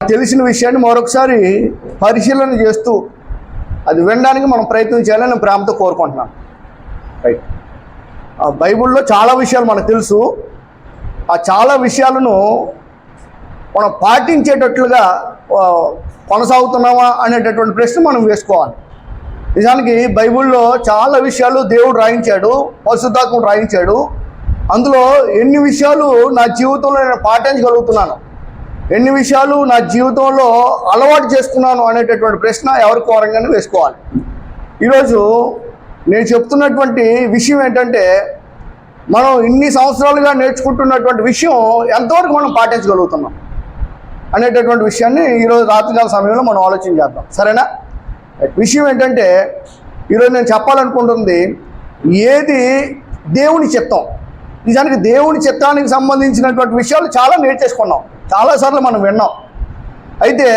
తెలిసిన విషయాన్ని మరొకసారి పరిశీలన చేస్తూ అది వినడానికి మనం ప్రయత్నం చేయాలని నేను ప్రేమతో కోరుకుంటున్నాను. రైట్. బైబిల్లో చాలా విషయాలు మనకు తెలుసు. ఆ చాలా విషయాలను మనం పాటించేటట్లుగా కొనసాగుతున్నామా అనేటటువంటి ప్రశ్న మనం వేసుకోవాలి. నిజానికి బైబిల్లో చాలా విషయాలు దేవుడు రాయించాడు, పరిశుద్ధాత్ముడు రాయించాడు. అందులో ఎన్ని విషయాలు నా జీవితంలో నేను పాటించగలుగుతున్నాను, ఎన్ని విషయాలు నా జీవితంలో అలవాటు చేస్తున్నాను అనేటటువంటి ప్రశ్న ఎవరి కోరంగానే వేసుకోవాలి. ఈరోజు నేను చెప్తున్నటువంటి విషయం ఏంటంటే, మనం ఇన్ని సంవత్సరాలుగా నేర్చుకుంటున్నటువంటి విషయం ఎంతవరకు మనం పాటించగలుగుతున్నాం అనేటటువంటి విషయాన్ని ఈరోజు రాత్రికాల సమయంలో మనం ఆలోచన చేద్దాం. సరేనా? విషయం ఏంటంటే, ఈరోజు నేను చెప్పాలనుకుంటుంది ఏది దేవుని చిత్తం. నిజానికి దేవుని చిత్తానికి సంబంధించినటువంటి విషయాలు చాలా నేర్చేసుకున్నాం, చాలాసార్లు మనం విన్నాం. అయితే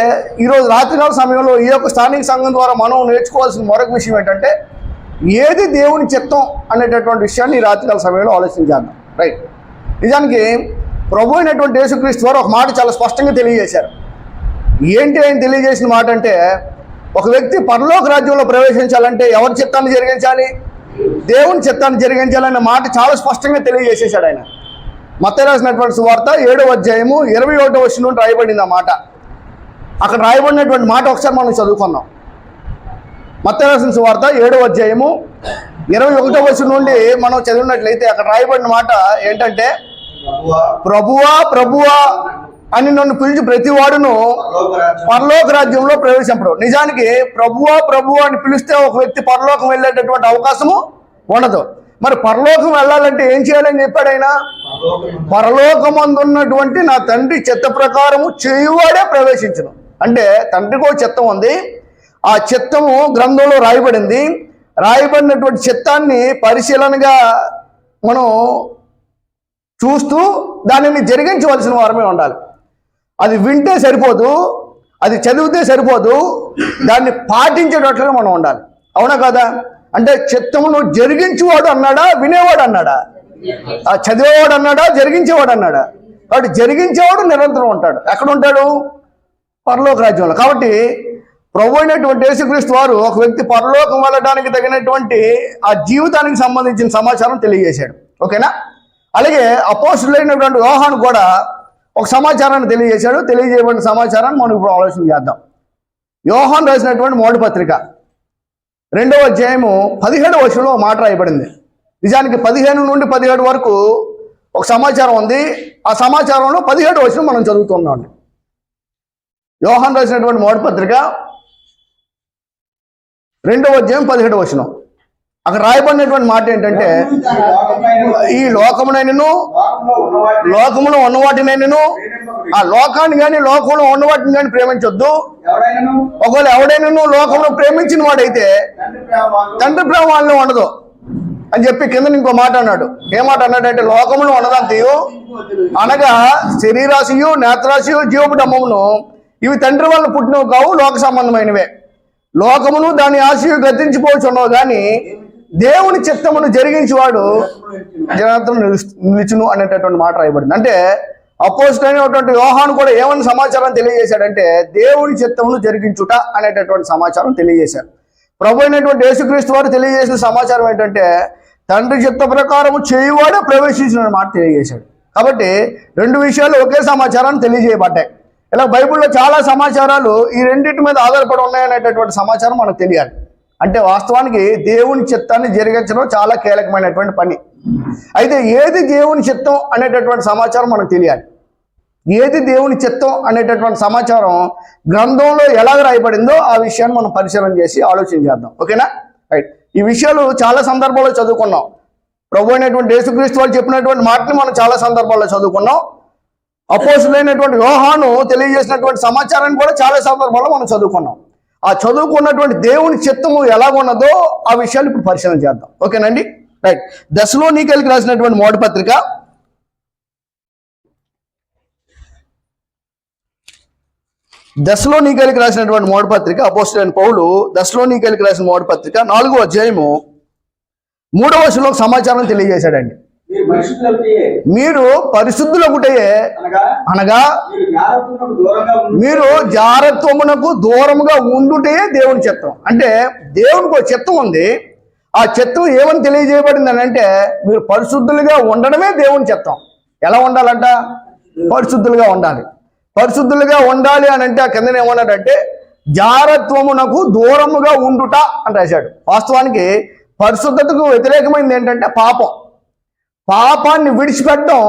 ఈరోజు రాత్రికాల సమయంలో ఈ యొక్క స్థానిక సంఘం ద్వారా మనం నేర్చుకోవాల్సిన మరొక విషయం ఏంటంటే, ఏది దేవుని చిత్తం అనేటటువంటి విషయాన్ని ఈ రాత్రికాల సమయంలో ఆలోచించేద్దాం. రైట్. నిజానికి ప్రభు అయినటువంటి యేసుక్రీస్తు వారు ఒక మాట చాలా స్పష్టంగా తెలియజేశారు. ఏంటి ఆయన తెలియజేసిన మాట అంటే, ఒక వ్యక్తి పరలోక రాజ్యంలో ప్రవేశించాలంటే ఎవరి చిత్తాన్ని జరిగించాలి? దేవుని చిత్తాన్ని జరిగించాలనే మాట చాలా స్పష్టంగా తెలియజేసేశాడు ఆయన. మత్తయి రాసినటువంటి సువార్త 7వ అధ్యాయము 21వ వచనం నుండి రాయబడింది ఆ మాట. అక్కడ రాయబడినటువంటి మాట ఒకసారి మనం చదువుకుందాం. మత్తయి రాసిన సువార్త 7వ అధ్యాయము 21వ వచనం నుండి మనం చదివినట్లయితే అక్కడ రాయబడిన మాట ఏంటంటే, ప్రభువా ప్రభువా అని నన్ను పిలిచి ప్రతివాడును పరలోక రాజ్యంలో ప్రవేశింపడు. నిజానికి ప్రభువా ప్రభువా అని పిలిస్తే ఒక వ్యక్తి పరలోకం వెళ్ళేటటువంటి అవకాశము ఉండదు. మరి పరలోకం వెళ్ళాలంటే ఏం చేయాలని చెప్పాడు ఆయన? పరలోకమందున్నటువంటి నా తండ్రి చిత్త ప్రకారము చేయువాడే ప్రవేశించును. అంటే తండ్రికి ఒక చిత్తం ఉంది, ఆ చిత్తము గ్రంథంలో రాయబడింది. రాయబడినటువంటి చిత్తాన్ని పరిశీలనగా మనం చూస్తూ దానిని జరిగించవలసిన వారమే ఉండాలి. అది వింటే సరిపోదు, అది చదివితే సరిపోదు, దాన్ని పాటించేటట్లుగా మనం ఉండాలి. అవునా కదా? అంటే చిత్తమును జరిగించేవాడు అన్నాడా, వినేవాడు అన్నాడా? చదివేవాడు అన్నాడా, జరిగించేవాడు అన్నాడా? కాబట్టి జరిగించేవాడు నిరంతరం ఉంటాడు. ఎక్కడ ఉంటాడు? పరలోక రాజ్యంలో. కాబట్టి ప్రభు అయినటువంటి యేసుక్రీస్తు వారు ఒక వ్యక్తి పరలోకం వెళ్ళడానికి తగినటువంటి ఆ జీవితానికి సంబంధించిన సమాచారం తెలియజేశాడు. ఓకేనా? అలాగే అపోస్తులైనటువంటి యోహాను కూడా ఒక సమాచారాన్ని తెలియజేశాడు. తెలియజేయబడిన సమాచారాన్ని మనం ఇప్పుడు ఆలోచన చేద్దాం. యోహాను రాసినటువంటి మొదటి పత్రిక 2వ అధ్యాయము 17వ వచనంలో మాట రాయబడింది. నిజానికి 15 నుండి 17 వరకు ఒక సమాచారం ఉంది. ఆ సమాచారంలో 17వ వచనం మనం చదువుతున్నాం. యోహాను రాసినటువంటి మొదటి పత్రిక 2వ అధ్యాయం 17వ వచనం. అక్కడ రాయబడినటువంటి మాట ఏంటంటే, ఈ లోకమునైనను లోకములో ఉన్నవాటినైనను, ఆ లోకాన్ని కానీ లోకంలో ఉన్నవాటిని కానీ ప్రేమించొద్దు. ఒకవేళ ఎవడైనా లోకంలో ప్రేమించిన వాడైతే తండ్రి ప్రేమ వాళ్ళని ఉండదు అని చెప్పి కింద ఇంకో మాట అన్నాడు. ఏ మాట అన్నాడంటే, లోకములో ఉన్నదంతయు అనగా శరీరాశియు నేత్రాశియు జీవపుడమ్మమును ఇవి తండ్రి వల్ల పుట్టినవి కావు, లోక సంబంధమైనవే. లోకమును దాని ఆశయు గతించిపోవచ్చున్నావు కానీ దేవుని చిత్తమును జరిగించేవాడు జనార్దను నిలుచును అనేటటువంటి మాట రాయబడింది. అంటే అపోజిట్ యోహాను కూడా ఏమని సమాచారం తెలియజేశాడంటే, దేవుని చిత్తమును జరిగించుట అనేటటువంటి సమాచారం తెలియజేశాడు. ప్రభు అయినటువంటి యేసుక్రీస్తు వారు తెలియజేసిన సమాచారం ఏంటంటే, తండ్రి చిత్త ప్రకారము చేయువాడే ప్రవేశించిన మాట తెలియజేశాడు. కాబట్టి రెండు విషయాలు ఒకే సమాచారాన్ని తెలియజేయబడ్డాయి. ఇలా బైబిల్లో చాలా సమాచారాలు ఈ రెండింటి మీద ఆధారపడి ఉన్నాయనేటటువంటి సమాచారం మనకు తెలియాలి. అంటే వాస్తవానికి దేవుని చిత్తాన్ని జరిగించడం చాలా కీలకమైనటువంటి పని. అయితే ఏది దేవుని చిత్తం అనేటటువంటి సమాచారం మనకు తెలియాలి. ఏది దేవుని చిత్తం అనేటటువంటి సమాచారం గ్రంథంలో ఎలా రాయబడిందో ఆ విషయాన్ని మనం పరిశీలన చేసి ఆలోచన చేద్దాం. ఓకేనా? రైట్. ఈ విషయాలు చాలా సందర్భాల్లో చదువుకున్నాం. ప్రభు అయినటువంటి యేసుక్రీస్తు వాళ్ళు చెప్పినటువంటి మాటని మనం చాలా సందర్భాల్లో చదువుకున్నాం. అపోస్తులైనటువంటి యోహాను తెలియజేసినటువంటి సమాచారాన్ని కూడా చాలా సందర్భాల్లో మనం చదువుకున్నాం. ఆ చదువుకున్నటువంటి దేవుని చిత్తము ఎలాగున్నదో ఆ విషయాలు ఇప్పుడు పరిశీలన చేద్దాం. ఓకేనండి? రైట్. దెస్సలోనికైలకు రాసినటువంటి మొదటి పత్రిక 4వ అధ్యాయము 3వ వచనంలో సమాచారం తెలియజేశాడండి. మీరు పరిశుద్ధులొకటే అనగా మీరు జారత్వమునకు దూరముగా ఉండుటే దేవుని చిత్తం. అంటే దేవునికి ఒక చిత్తం ఉంది. ఆ చిత్తం ఏమని తెలియజేయబడింది అని అంటే మీరు పరిశుద్ధులుగా ఉండడమే దేవుని చిత్తం. ఎలా ఉండాలంట? పరిశుద్ధులుగా ఉండాలి. పరిశుద్ధులుగా ఉండాలి అని అంటే ఆ కింద ఏమన్నాడంటే జారత్వమునకు దూరముగా ఉండుట అని రాశాడు. వాస్తవానికి పరిశుద్ధతకు వ్యతిరేకమైంది ఏంటంటే పాపం. పాపాన్ని విడిచిపెట్టడం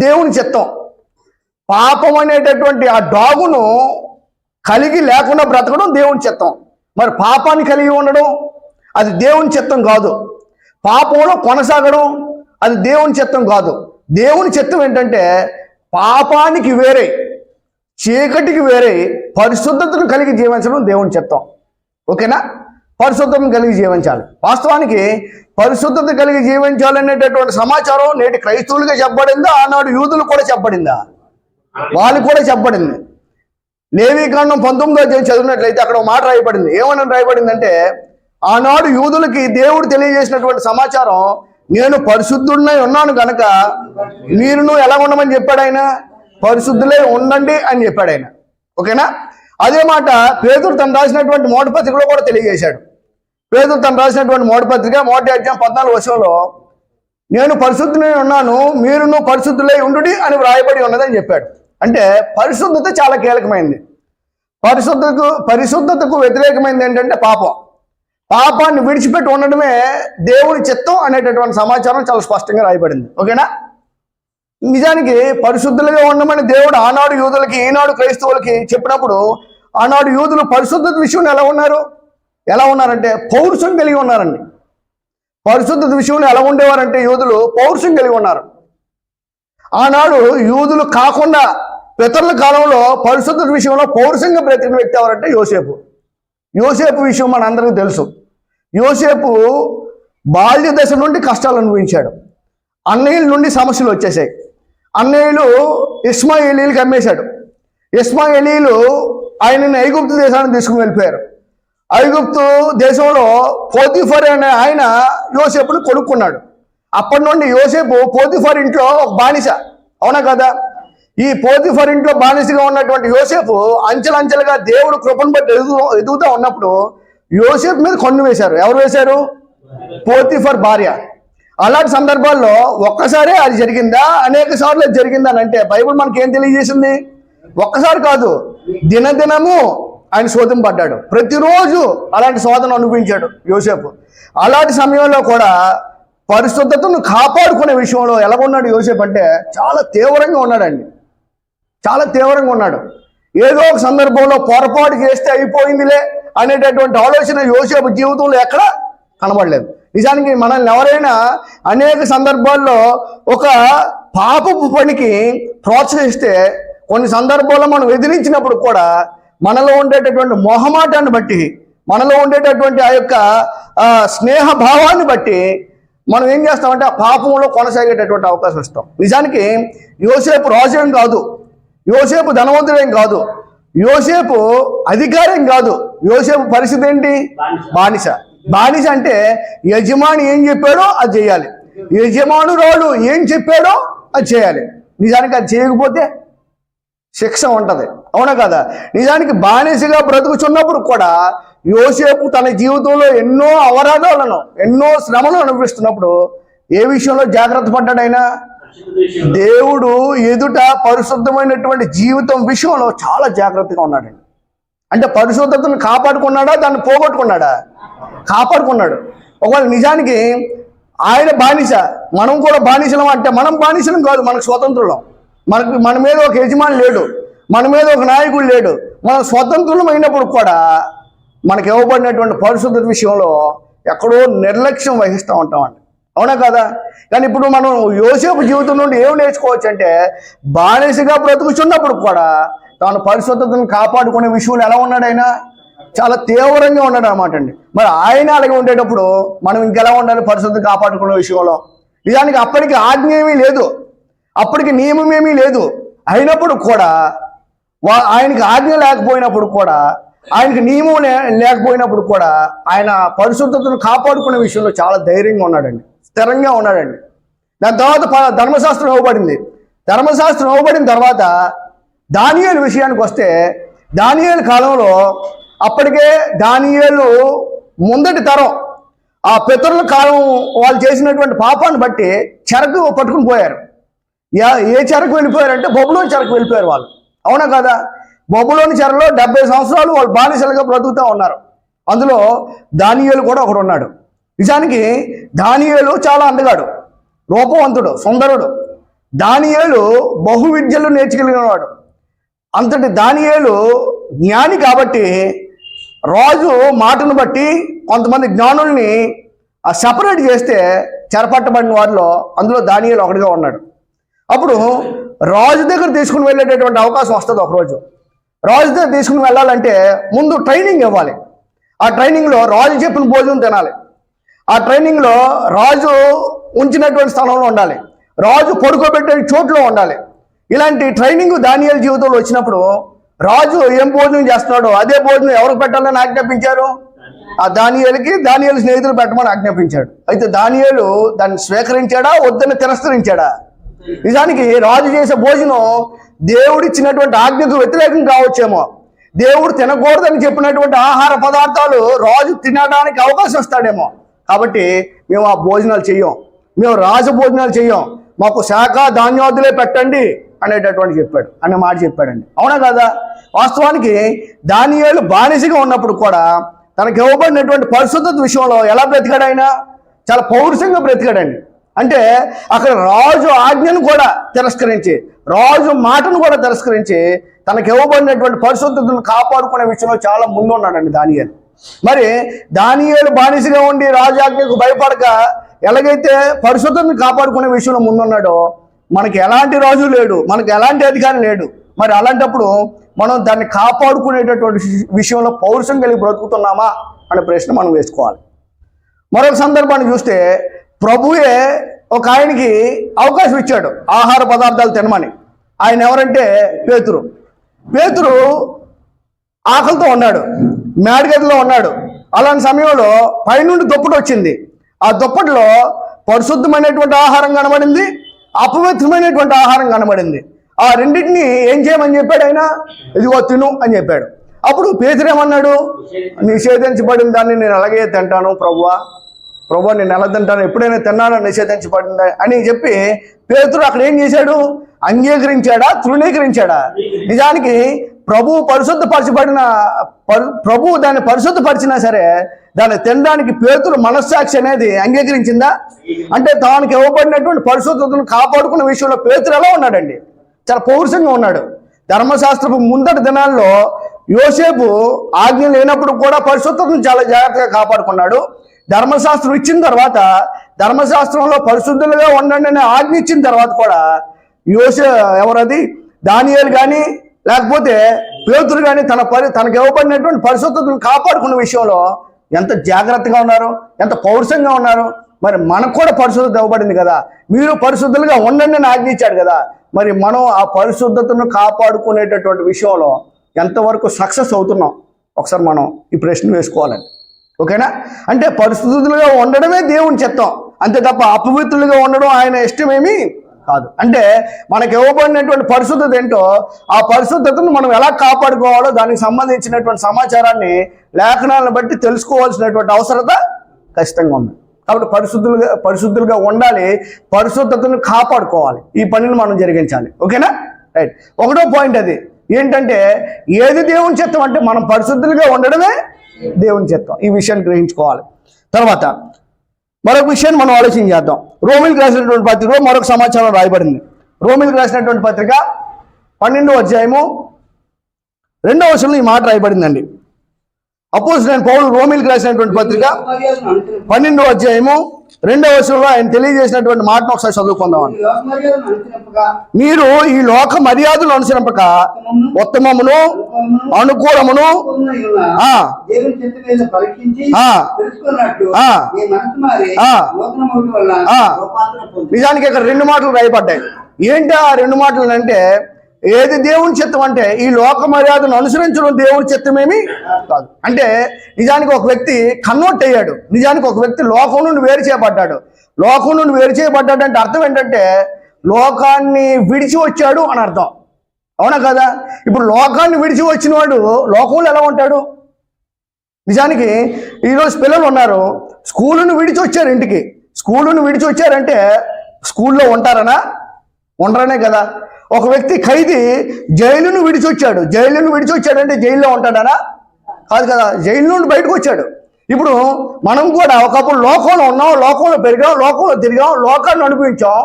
దేవుని చిత్తం. పాపం అనేటటువంటి ఆ డాగును కలిగి లేకుండా బ్రతకడం దేవుని చిత్తం. మరి పాపాన్ని కలిగి ఉండడం అది దేవుని చిత్తం కాదు. పాపంలో కొనసాగడం అది దేవుని చిత్తం కాదు. దేవుని చిత్తం ఏంటంటే పాపానికి వేరే, చీకటికి వేరే పరిశుద్ధతను కలిగి జీవించడం దేవుని చిత్తం. ఓకేనా? పరిశుద్ధతను కలిగి జీవించాలి. వాస్తవానికి పరిశుద్ధత కలిగి జీవించాలనేటటువంటి సమాచారం నేటి క్రైస్తవులుగా చెప్పబడిందా? ఆనాడు యూదులు కూడా చెప్పబడిందా? వాళ్ళు కూడా చెప్పబడింది. లేవీకాండం 19 చదివినట్లయితే అక్కడ ఒక మాట రాయబడింది. ఏమని రాయబడిందంటే ఆనాడు యూదులకి దేవుడు తెలియజేసినటువంటి సమాచారం, నేను పరిశుద్ధుడినై ఉన్నాను గనక మీరును ఎలా ఉండమని చెప్పాడు ఆయన? పరిశుద్ధులై ఉండండి అని చెప్పాడు ఆయన. ఓకేనా? అదే మాట పేతురు తను రాసినటువంటి మొదటి పత్రికలో కూడా తెలియజేశాడు. పేతురు తను రాసినటువంటి మొదటి పత్రిక 1:14 నేను పరిశుద్ధులై ఉన్నాను, మీరును పరిశుద్ధులై ఉండుడి అని వ్రాయబడి ఉన్నదని చెప్పాడు. అంటే పరిశుద్ధత చాలా కీలకమైంది. పరిశుద్ధతకు వ్యతిరేకమైంది ఏంటంటే పాపం. పాపాన్ని విడిచిపెట్టి ఉండడమే దేవుని చిత్తం అనేటటువంటి సమాచారం చాలా స్పష్టంగా రాయబడింది. ఓకేనా? నిజానికి పరిశుద్ధులుగా ఉండమని దేవుడు ఆనాడు యూదులకి, ఈనాడు క్రైస్తవులకి చెప్పినప్పుడు ఆనాడు యూదులు పరిశుద్ధత విషయంలో ఎలా ఉన్నారంటే పౌరుషం కలిగి ఉన్నారండి. పరిశుద్ధత విషయంలో ఎలా ఉండేవారంటే యూదులు పౌరుషం కలిగి ఉన్నారు. ఆనాడు యూదులు కాకుండా పితరుల కాలంలో పరిశుద్ధత విషయంలో పౌరుషంగా బ్రతికిన వ్యక్తి ఎవరంటే యోసేపు విషయం మన అందరికీ తెలుసు. యోసేపు బాల్య దశ నుండి కష్టాలు అనుభవించాడు. అన్నయ్యల నుండి సమస్యలు వచ్చేసాయి. అన్నయ్యలు ఇస్మాయిలీలకు అమ్మేశాడు. ఇస్మాయిలీలు ఆయనని ఐగుప్తు దేశానికి తీసుకుని వెళ్ళిపోయారు. ఐగుప్తు దేశంలో పోతిఫర్ అనే ఆయన యోసేపుని కొనుక్కున్నాడు. అప్పటి నుండి యోసేపు పోతిఫర్ ఇంట్లో ఒక బానిస. అవునా కదా? ఈ పోతిఫర్ ఇంట్లో బానిసగా ఉన్నటువంటి యోసేపు అంచెలంచెలుగా దేవుడు కృపను బట్టి ఎదుగుతూ ఉన్నప్పుడు యోసేపు మీద కన్ను వేశారు. ఎవరు వేశారు? పోతిఫర్ భార్య. అలాంటి సందర్భాల్లో ఒక్కసారే అది జరిగిందా, అనేక సార్లు అది జరిగిందా అని అంటే బైబిల్ మనకి ఏం తెలియజేసింది? ఒక్కసారి కాదు, దినదినము ఆయన శోధింపడ్డాడు. ప్రతిరోజు అలాంటి శోధన అనుభవించాడు యోసేపు. అలాంటి సమయంలో కూడా పరిశుద్ధతను కాపాడుకునే విషయంలో ఎలా ఉన్నాడు యోసేపు అంటే చాలా తీవ్రంగా ఉన్నాడండి. చాలా తీవ్రంగా ఉన్నాడు. ఏదో ఒక సందర్భంలో పొరపాటు చేస్తే అయిపోయిందిలే అనేటటువంటి ఆలోచన యోసేపు జీవితంలో ఎక్కడ కనబడలేదు. నిజానికి మనల్ని ఎవరైనా అనేక సందర్భాల్లో ఒక పాపపు పనికి ప్రోత్సహిస్తే కొన్ని సందర్భాల్లో మనం ఎదిరించినప్పుడు కూడా మనలో ఉండేటటువంటి మొహమాటాన్ని బట్టి, మనలో ఉండేటటువంటి ఆ యొక్క స్నేహ భావాన్ని బట్టి మనం ఏం చేస్తామంటే ఆ పాపంలో కొనసాగేటటువంటి అవకాశం ఇస్తాం. నిజానికి యోసేపు రాజేం కాదు, యోసేపు ధనవంతుడేం కాదు, యోసేపు అధికారం కాదు. యోసేపు పరిస్థితి ఏంటి? బానిస. బానిస అంటే యజమాని ఏం చెప్పాడో అది చేయాలి, యజమానురాలు ఏం చెప్పాడో అది చేయాలి. నిజానికి అది చేయకపోతే శిక్ష ఉంటుంది. అవునా కదా? నిజానికి బానిసగా బ్రతుకుచున్నప్పుడు కూడా యోసేపు తన జీవితంలో ఎన్నో అవరోధాలను, ఎన్నో శ్రమలు అనుభవిస్తున్నప్పుడు ఏ విషయంలో జాగ్రత్త పడ్డాడైనా? దేవుడు ఎదుట పరిశుద్ధమైనటువంటి జీవితం విషయంలో చాలా జాగ్రత్తగా ఉన్నాడండి. అంటే పరిశుద్ధతను కాపాడుకున్నాడా, దాన్ని పోగొట్టుకున్నాడా? కాపాడుకున్నాడు. ఒకవేళ నిజానికి ఆయన బానిస, మనం కూడా బానిసలం అంటే మనం బానిసలం కాదు, మనకు స్వతంత్రులం. మన మీద ఒక యజమాని లేడు, మన మీద ఒక నాయకుడు లేడు. మనం స్వతంత్రులం అయినప్పుడు కూడా మనకి ఇవ్వబడినటువంటి పరిశుద్ధత విషయంలో ఎక్కడో నిర్లక్ష్యం వహిస్తూ ఉంటామండి. అవునా కదా? కానీ ఇప్పుడు మనం యోసేపు జీవితం నుండి ఏం నేర్చుకోవచ్చు అంటే బానిసగా బ్రతుకుచున్నప్పుడు కూడా తాను పరిశుద్ధతను కాపాడుకునే విషయంలో ఎలా ఉన్నాడు? ఆయన చాలా తీవ్రంగా ఉన్నాడు అన్నమాట అండి. మరి ఆయన అలాగే ఉండేటప్పుడు మనం ఇంకెలా ఉండాలి పరిశుద్ధత కాపాడుకునే విషయంలో? నిజానికి అప్పటికి ఆజ్ఞ ఏమీ లేదు, అప్పటికి నియమం ఏమీ లేదు. అయినప్పుడు కూడా ఆయనకి ఆజ్ఞ లేకపోయినప్పుడు కూడా, ఆయనకి నియమం లేకపోయినప్పుడు కూడా ఆయన పరిశుద్ధతను కాపాడుకునే విషయంలో చాలా ధైర్యంగా ఉన్నాడండి, స్థిరంగా ఉన్నాడండి. దాని తర్వాత ధర్మశాస్త్రం ఇవ్వబడింది. ధర్మశాస్త్రం ఇవ్వబడిన తర్వాత దానియేలు విషయానికి వస్తే, దానియేలు కాలంలో అప్పటికే దానియేలు ముందటి తరం ఆ పితరుల కాలం వాళ్ళు చేసినటువంటి పాపాన్ని బట్టి చెరకు పట్టుకుని పోయారు. ఏ చెరకు వెళ్ళిపోయారంటే బబులోని చెరకు వెళ్ళిపోయారు వాళ్ళు. అవునా కదా? బబులోని చెరలో 70 సంవత్సరాలు వాళ్ళు బానిసలుగా బ్రతుకుతూ ఉన్నారు. అందులో దానియేలు కూడా ఒకడు ఉన్నాడు. నిజానికి దానియేలు చాలా అందగాడు, రూపవంతుడు, సుందరుడు. దానియేలు బహు విద్యలు నేర్చుకెళ్ళినవాడు. అంతటి దానియేలు జ్ఞాని కాబట్టి రాజు మాటను బట్టి కొంతమంది జ్ఞానుల్ని సెపరేట్ చేస్తే చెరపట్టబడిన వారిలో అందులో దానియేలు ఒకటిగా ఉన్నాడు. అప్పుడు రాజు దగ్గర తీసుకుని వెళ్ళేటటువంటి అవకాశం వస్తుంది. ఒకరోజు రాజు దగ్గర తీసుకుని వెళ్ళాలంటే ముందు ట్రైనింగ్ ఇవ్వాలి. ఆ ట్రైనింగ్లో రాజు చెప్పిన భోజనం తినాలి. ఆ ట్రైనింగ్లో రాజు ఉంచినటువంటి స్థలంలో ఉండాలి, రాజు పడుకోబెట్టే చోట్లో ఉండాలి. ఇలాంటి ట్రైనింగ్ దానియేలు జీవితంలో వచ్చినప్పుడు రాజు ఏం భోజనం చేస్తున్నాడో అదే భోజనం ఎవరికి పెట్టాలని ఆజ్ఞాపించారు? ఆ దానియేలు స్నేహితులు పెట్టమని ఆజ్ఞాపించాడు. అయితే దానియేలు దాన్ని స్వీకరించాడా, వద్దని తిరస్కరించాడా? నిజానికి రాజు చేసే భోజనం దేవుడిచ్చినటువంటి ఆజ్ఞకు వ్యతిరేకం కావచ్చేమో. దేవుడు తినకూడదని చెప్పినటువంటి ఆహార పదార్థాలు రాజు తినడానికి అవకాశం ఇస్తాడేమో. కాబట్టి మేము ఆ భోజనాలు చెయ్యం, మేము రాజు భోజనాలు చెయ్యం, మాకు శాఖ ధాన్యాదులే పెట్టండి అనే మాట చెప్పాడండి. అవునా కదా? వాస్తవానికి దానియేలు బానిసగా ఉన్నప్పుడు కూడా తనకు ఇవ్వబడినటువంటి పరిశుద్ధత విషయంలో ఎలా బ్రతికాడు? ఆయన చాలా పౌరుషంగా బ్రతికాడండి. అంటే అక్కడ రాజు ఆజ్ఞను కూడా తిరస్కరించి, రాజు మాటను కూడా తిరస్కరించి తనకు ఇవ్వబడినటువంటి పరిశుద్ధతను కాపాడుకునే విషయంలో చాలా ముందు ఉన్నాడండి దానియేలు. మరి దానియేలు బానిసగా ఉండి రాజు ఆజ్ఞకు భయపడక ఎలాగైతే పరిశుద్ధతను కాపాడుకునే విషయంలో ముందున్నాడో, మనకి ఎలాంటి రాజు లేడు, మనకి ఎలాంటి అధికారం లేడు. మరి అలాంటప్పుడు మనం దాన్ని కాపాడుకునేటటువంటి విషయంలో పౌరుషం కలిగి బ్రతుకుతున్నామా అనే ప్రశ్న మనం వేసుకోవాలి. మరొక సందర్భాన్ని చూస్తే ప్రభువే ఒక ఆయనకి అవకాశం ఇచ్చాడు ఆహార పదార్థాలు తినమని. ఆయన ఎవరంటే పేతురు ఆకలితో ఉన్నాడు, మేడగదిలో ఉన్నాడు. అలాంటి సమయంలో పైనుండి దుప్పటి వచ్చింది. ఆ దుప్పటిలో పరిశుద్ధమైనటువంటి ఆహారం కనబడింది, అపవిత్రమైనటువంటి ఆహారం కనబడింది. ఆ రెండింటిని ఏం చేయమని చెప్పాడు ఆయన? ఇదిగో తిను అని చెప్పాడు. అప్పుడు పేతురు ఏమన్నాడు? నిషేధించబడిన దాన్ని నేను అలాగే తింటాను ప్రభువా, నేను ఎలా తింటాను, ఎప్పుడైనా తిన్నానని నిషేధించబడిందా అని చెప్పి పేతురు అక్కడ ఏం చేశాడు? అంగీకరించాడా, తృణీకరించాడా? నిజానికి ప్రభువు దాన్ని పరిశుద్ధపరిచినా సరే దాన్ని తినడానికి పేతురు మనస్సాక్షి అనేది అంగీకరించిందా? అంటే తానికి ఇవ్వబడినటువంటి పరిశుద్ధతను కాపాడుకున్న విషయంలో పేతురు ఎలా ఉన్నాడండి? చాలా పౌరుషంగా ఉన్నాడు. ధర్మశాస్త్రపు ముందటి దినాల్లో యోసేపు ఆజ్ఞ లేనప్పుడు కూడా పరిశుద్ధతను చాలా జాగ్రత్తగా కాపాడుకున్నాడు. ధర్మశాస్త్రం ఇచ్చిన తర్వాత, ధర్మశాస్త్రంలో పరిశుద్ధులుగా ఉండండి అనే ఆజ్ఞ ఇచ్చిన తర్వాత కూడా ఎవరది దానియేలు కానీ లేకపోతే పేతురు కానీ తనకు ఇవ్వబడినటువంటి పరిశుద్ధతను కాపాడుకున్న విషయంలో ఎంత జాగ్రత్తగా ఉన్నారు, ఎంత పౌరుషంగా ఉన్నారు. మరి మనకు కూడా పరిశుద్ధత ఇవ్వబడింది కదా, మీరు పరిశుద్ధులుగా ఉండండి అని ఆజ్ఞ ఇచ్చాడు కదా. మరి మనం ఆ పరిశుద్ధతను కాపాడుకునేటటువంటి విషయంలో ఎంతవరకు సక్సెస్ అవుతున్నాం ఒకసారి మనం ఈ ప్రశ్న వేసుకోవాలండి. ఓకేనా? అంటే పరిశుద్ధులుగా ఉండడమే దేవుని చిత్తం, అంతే తప్ప అపవిత్రులుగా ఉండడం ఆయన ఇష్టమేమీ కాదు. అంటే మనకు ఇవ్వబడినటువంటి పరిశుద్ధత ఏంటో, ఆ పరిశుద్ధతను మనం ఎలా కాపాడుకోవాలో దానికి సంబంధించినటువంటి సమాచారాన్ని లేఖనాలను బట్టి తెలుసుకోవాల్సినటువంటి అవసరత ఖచ్చితంగా ఉంది. కాబట్టి పరిశుద్ధులుగా ఉండాలి, పరిశుద్ధతను కాపాడుకోవాలి, ఈ పనిని మనం జరిగించాలి. ఓకేనా? రైట్. ఒకటో పాయింట్ అది ఏంటంటే, ఏది దేవుని చిత్తం అంటే మనం పరిశుద్ధులుగా ఉండడమే దేవుని చిత్తం. ఈ విషయాన్ని గ్రహించుకోవాలి. తర్వాత మరొక విషయాన్ని మనం ఆలోచన చేద్దాం. రోమిలకు రాసినటువంటి పత్రికలో మరొక సమాచారం రాయబడింది. రోమిలకు రాసినటువంటి పత్రిక 12వ అధ్యాయము 2వ వచనంలో ఈ మాట రాయబడిందండి. అపోస్తలుడైన పౌలు రోమిలకు రాసినటువంటి పత్రిక 12వ అధ్యాయము 2వ వచనంలో ఆయన తెలియజేసినటువంటి మాటను ఒకసారి చదువుకుందామండి. మీరు ఈ లోక మర్యాదలు అనుసరింపక ఉత్తమమును అనుకూలమును నిజానికి ఇక్కడ 2 మాటలు రాయబడ్డాయి. ఏంటి ఆ 2 మాటలు అంటే, ఏది దేవుని చిత్తం అంటే ఈ లోక మర్యాదను అనుసరించడం దేవుని చిత్తమేమి కాదు. అంటే నిజానికి ఒక వ్యక్తి కన్వర్ట్ అయ్యాడు, నిజానికి ఒక వ్యక్తి లోకం నుండి వేరు చేయబడ్డాడు, లోకం నుండి వేరు చేయబడ్డాడంటే అర్థం ఏంటంటే లోకాన్ని విడిచి వచ్చాడు అని అర్థం. అవునా కదా? ఇప్పుడు లోకాన్ని విడిచి వచ్చిన వాడు లోకంలో ఎలా ఉంటాడు? నిజానికి ఈరోజు పిల్లలు ఉన్నారు, స్కూలును విడిచి వచ్చారు ఇంటికి. స్కూలును విడిచి వచ్చారంటే స్కూల్లో ఉంటారనా? ఉండరనే కదా. ఒక వ్యక్తి ఖైదీ జైలును విడిచి వచ్చాడు. జైలును విడిచి వచ్చాడంటే జైల్లో ఉంటాడనా? కాదు కదా. జైలు నుండి బయటకు వచ్చాడు. ఇప్పుడు మనం కూడా ఒకప్పుడు లోకంలో ఉన్నాం, లోకంలో పెరిగాం, లోకంలో తిరిగాం, లోకాన్ని అనుభవించాం.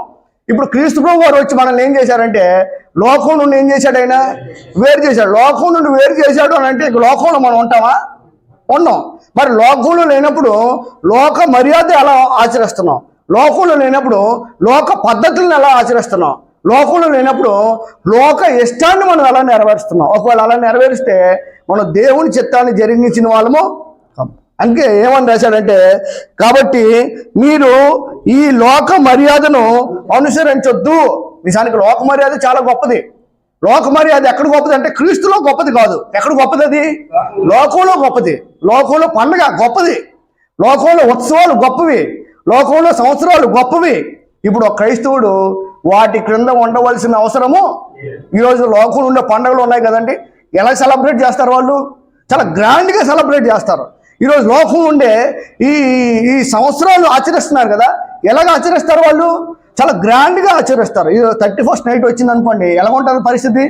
ఇప్పుడు క్రీస్తు ప్రభు వారు వచ్చి మనల్ని ఏం చేశారంటే లోకం నుండి ఏం చేశాడు? ఆయన వేరు చేశాడు. లోకం నుండి వేరు చేశాడు అని అంటే ఇక లోకంలో మనం ఉంటామా? ఉన్నాం. మరి లోకంలో లేనప్పుడు లోక మర్యాద ఎలా ఆచరిస్తున్నాం? లోకంలో లేనప్పుడు లోక పద్ధతులను ఎలా ఆచరిస్తున్నాం? లోకంలో లేనప్పుడు లోక ఇష్టాన్ని మనం ఎలా నెరవేరుస్తున్నాం? ఒకవేళ అలా నెరవేరిస్తే మనం దేవుని చిత్తాన్ని జరిగించిన వాళ్ళము. అందుకే ఏమని రాశాడంటే, కాబట్టి మీరు ఈ లోక మర్యాదను అనుసరించొద్దు. నిజానికి లోక మర్యాద చాలా గొప్పది. లోక మర్యాద ఎక్కడ గొప్పది అంటే క్రీస్తులో గొప్పది కాదు. ఎక్కడ గొప్పది? అది లోకంలో గొప్పది. లోకంలో పండుగ గొప్పది, లోకంలో ఉత్సవాలు గొప్పవి, లోకంలో సంవత్సరాలు గొప్పవి. ఇప్పుడు ఒక క్రైస్తవుడు వాటి క్రింద ఉండవలసిన అవసరము. ఈరోజు లోకంలో ఉండే పండుగలు ఉన్నాయి కదండి, ఎలా సెలబ్రేట్ చేస్తారు? వాళ్ళు చాలా గ్రాండ్గా సెలబ్రేట్ చేస్తారు. ఈరోజు లోకం ఉండే ఈ ఈ సంవత్సరాలు ఆచరిస్తున్నారు కదా, ఎలాగ ఆచరిస్తారు? వాళ్ళు చాలా గ్రాండ్గా ఆచరిస్తారు. ఈరోజు 31st నైట్ వచ్చింది అనుకోండి, ఎలా ఉంటుంది పరిస్థితి?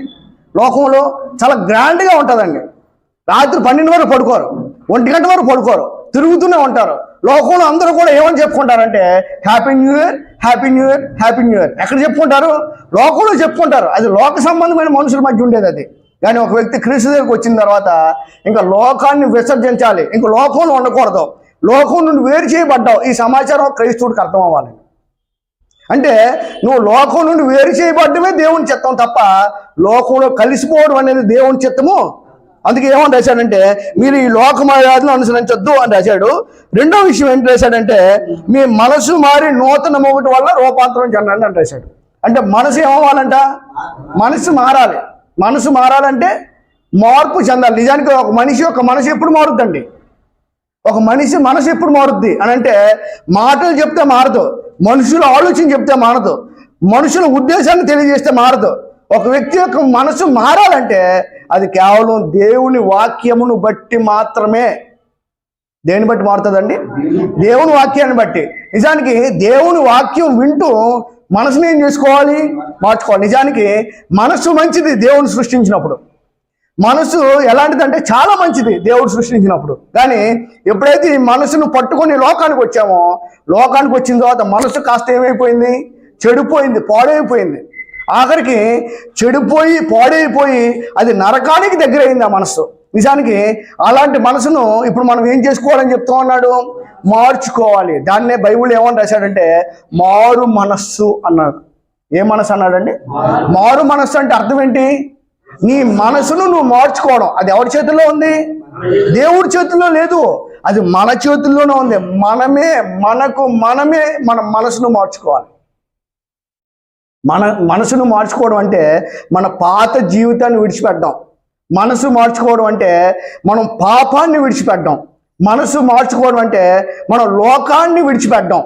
లోకంలో చాలా గ్రాండ్గా ఉంటుందండి. రాత్రి 12 వరకు పడుకోరు, 1 గంట వరకు పడుకోరు, తిరుగుతూనే ఉంటారు. లోకంలో అందరూ కూడా ఏమని చెప్పుకుంటారంటే happy new year, happy new year, happy new year. ఎక్కడ చెప్పుకుంటారు? లోకంలో చెప్పుకుంటారు. అది లోక సంబంధమైన మనుషుల మధ్య ఉండేది అది. కానీ ఒక వ్యక్తి క్రీస్తు దగ్గరికి వచ్చిన తర్వాత ఇంకా లోకాన్ని విసర్జించాలి, ఇంకా లోకంలో ఉండకూడదు, లోకం నుండి వేరు చేయబడ్డావు. ఈ సమాచారం క్రైస్తవుడికి అర్థం అవ్వాలి. అంటే నువ్వు లోకం నుండి వేరు చేయబడ్డమే దేవుని చిత్తం తప్ప లోకంలో కలిసిపోవడం అనేది దేవుని చిత్తము. అందుకే ఏమని రాశాడంటే మీరు ఈ లోక మర్యాదను అనుసరించొద్దు అని రాశాడు. రెండో విషయం ఏంటి రాశాడంటే మీ మనసు మారి నూతన మొగటి వల్ల రూపాంతరం చెందండి అని రాశాడు. అంటే మనసు ఏమవ్వాలంట? మనసు మారాలి. మనసు మారాలంటే మార్పు చెందాలి. నిజానికి ఒక మనిషి యొక్క మనసు ఎప్పుడు మారుద్దండి? ఒక మనిషి మనసు ఎప్పుడు మారుద్ది అని అంటే మాటలు చెప్తే మారదు, మనుషుల ఆలోచన చెప్తే మారదు, మనుషుల ఉద్దేశాన్ని తెలియజేస్తే మారదు. ఒక వ్యక్తి యొక్క మనసు మారాలంటే అది కేవలం దేవుని వాక్యమును బట్టి మాత్రమే. దేని బట్టి మారుతుందండి? దేవుని వాక్యాన్ని బట్టి. నిజానికి దేవుని వాక్యం వింటూ మనసుని ఏం చేసుకోవాలి? మార్చుకోవాలి. నిజానికి మనసు మంచిది దేవుని సృష్టించినప్పుడు. మనసు ఎలాంటిదంటే చాలా మంచిది దేవుడు సృష్టించినప్పుడు. కానీ ఎప్పుడైతే ఈ మనసును పట్టుకొని లోకానికి వచ్చామో, లోకానికి వచ్చిన తర్వాత మనసు కాస్త ఏమైపోయింది? చెడిపోయింది, పాడైపోయింది. ఆఖరికి చెడిపోయి పాడైపోయి అది నరకానికి దగ్గరైంది ఆ మనసు. నిజానికి అలాంటి మనసును ఇప్పుడు మనం ఏం చేసుకోవాలని చెప్తూ ఉన్నాడు? మార్చుకోవాలి. దాన్నే బైబిల్ ఏమని రాశాడంటే మారు మనస్సు అన్నాడు. ఏ మనసు అన్నాడండి? మారు మనస్సు అంటే అర్థం ఏంటి? నీ మనసును నువ్వు మార్చుకోవడం. అది ఎవరి చేతుల్లో ఉంది? దేవుడి చేతుల్లో లేదు, అది మన చేతుల్లోనే ఉంది. మనమే మన మనసును మార్చుకోవాలి. మన మనసును మార్చుకోవడం అంటే మన పాత జీవితాన్ని విడిచిపెట్టడం. మనసు మార్చుకోవడం అంటే మనం పాపాన్ని విడిచిపెట్టడం. మనసు మార్చుకోవడం అంటే మనం లోకాన్ని విడిచిపెట్టడం.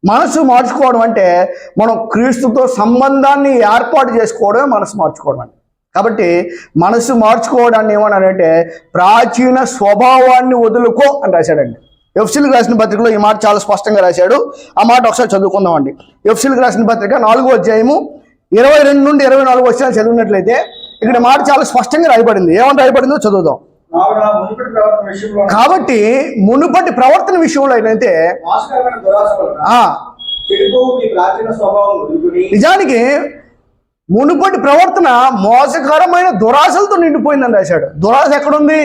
మనసు మార్చుకోవడం అంటే మనం క్రీస్తుతో సంబంధాన్ని ఏర్పాటు చేసుకోవడమే మనసు మార్చుకోవడం అంటే. కాబట్టి మనసు మార్చుకోవడాన్ని ఏమన్నారంటే ప్రాచీన స్వభావాన్ని వదులుకో అని రాశాడండి. ఎఫ్సీలకు రాసిన పత్రికలో ఈ మాట చాలా స్పష్టంగా రాశాడు. ఆ మాట ఒకసారి చదువుకుందామండి. ఎఫ్సీలకు రాసిన పత్రిక 4వ అధ్యాయము 22 నుండి 24 వచనాలు చదివినట్లయితే ఇక్కడ మాట చాలా స్పష్టంగా రాయబడింది. ఏమని రాయబడిందో చదువుదాం. కాబట్టి మునుపటి ప్రవర్తన విషయంలో అయితే నిజానికి మునుపటి ప్రవర్తన మోసకరమైన దురాశలతో నిండిపోయిందని రాశాడు. దురాశ ఎక్కడుంది?